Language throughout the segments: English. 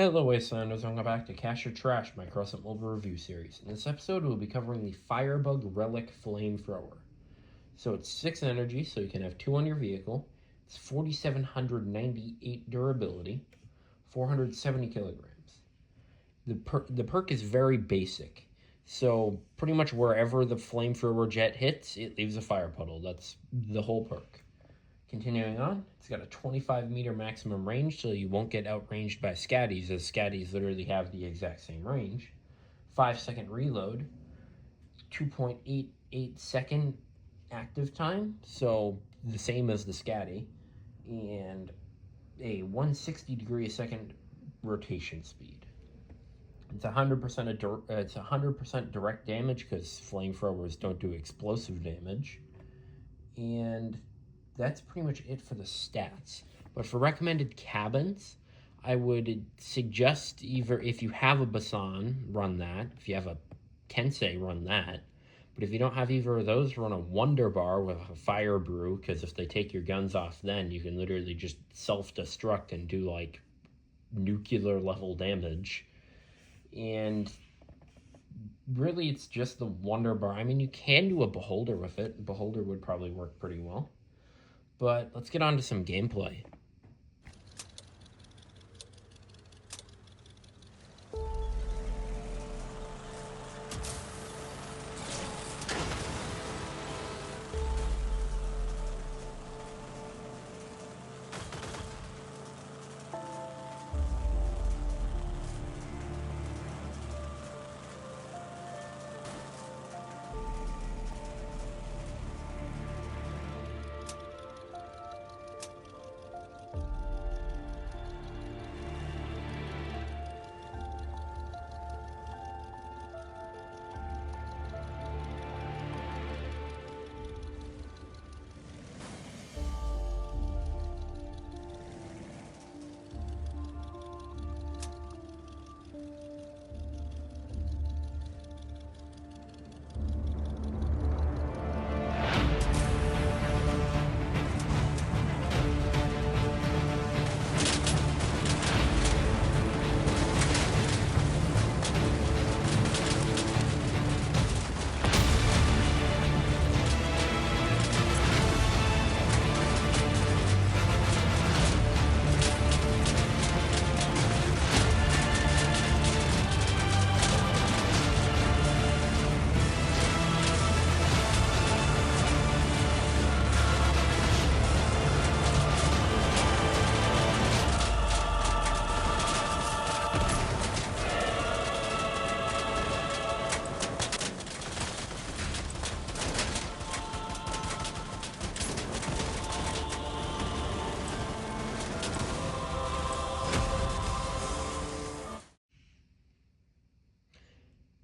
Hello Wastelanders, welcome back to Cash or Trash, my Crossout mobile review series. In this episode, we'll be covering the Firebug Relic Flamethrower. So it's 6 energy, so you can have 2 on your vehicle. It's 4,798 durability, 470 kilograms. The perk is very basic. So pretty much wherever the Flamethrower jet hits, it leaves a fire puddle. That's the whole perk. Continuing on, it's got a 25-meter maximum range, so you won't get outranged by scatties, as scatties literally have the exact same range. 5-second reload, 2.88-second active time, so the same as the scatty, and a 160-degree-a-second rotation speed. It's 100% direct damage because flamethrowers don't do explosive damage, and that's pretty much it for the stats. But for recommended cabins, I would suggest either if you have a Basan, run that. If you have a Tensei, run that. But if you don't have either of those, run a Wonder Bar with a Fire Brew, because if they take your guns off then, you can literally just self-destruct and do like nuclear level damage. And really it's just the Wonder Bar. I mean, you can do a Beholder with it. Beholder would probably work pretty well. But let's get on to some gameplay.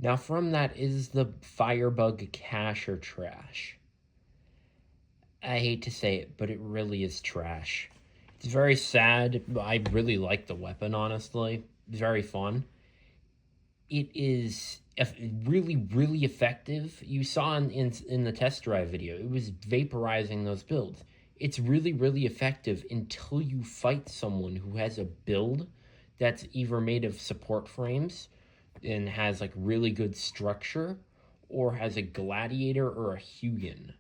Now from that, is the Firebug cash or trash? I hate to say it, but it really is trash. It's very sad. I really like the weapon, honestly. It's very fun. It is really, really effective. You saw in the test drive video, it was vaporizing those builds. It's really, really effective until you fight someone who has a build that's either made of support frames and has like really good structure, or has a gladiator or a Hugin,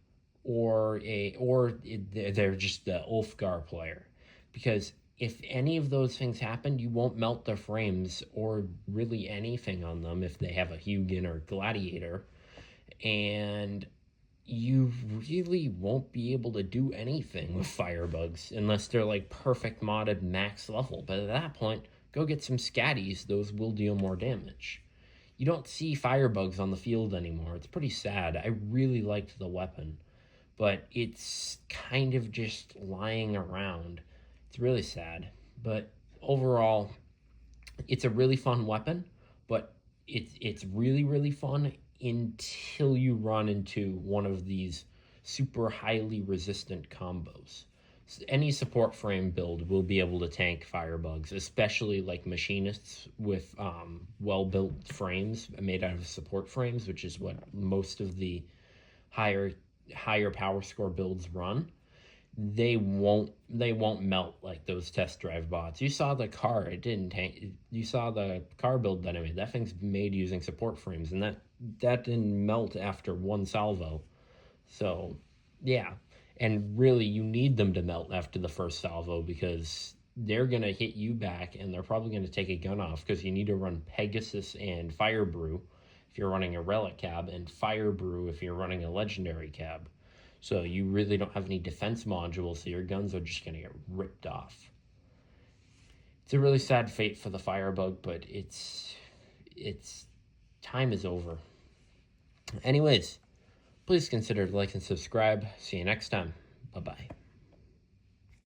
or they're just the Ulfgar player. Because if any of those things happen, you won't melt their frames or really anything on them if they have a Hugin or gladiator, and you really won't be able to do anything with Firebugs unless they're like perfect modded max level. But at that point, go get some scatties. Those will deal more damage. You don't see Firebugs on the field anymore. It's pretty sad. I really liked the weapon, but it's kind of just lying around. It's really sad. But overall, it's a really fun weapon, but it's really, really fun until you run into one of these super highly resistant combos. Any support frame build will be able to tank Firebugs, especially like machinists with well-built frames made out of support frames, which is what most of the higher power score builds run. they won't melt like those test drive bots. You saw the car, it didn't tank. You saw the car build that I made. That thing's made using support frames, and that didn't melt after one salvo. So, yeah. And really, you need them to melt after the first salvo because they're going to hit you back and they're probably going to take a gun off because you need to run Pegasus and Firebrew if you're running a Relic cab and Firebrew if you're running a Legendary cab. So you really don't have any defense modules, so your guns are just going to get ripped off. It's a really sad fate for the Firebug, but it's time is over. Anyways, please consider to like and subscribe. See you next time. Bye-bye.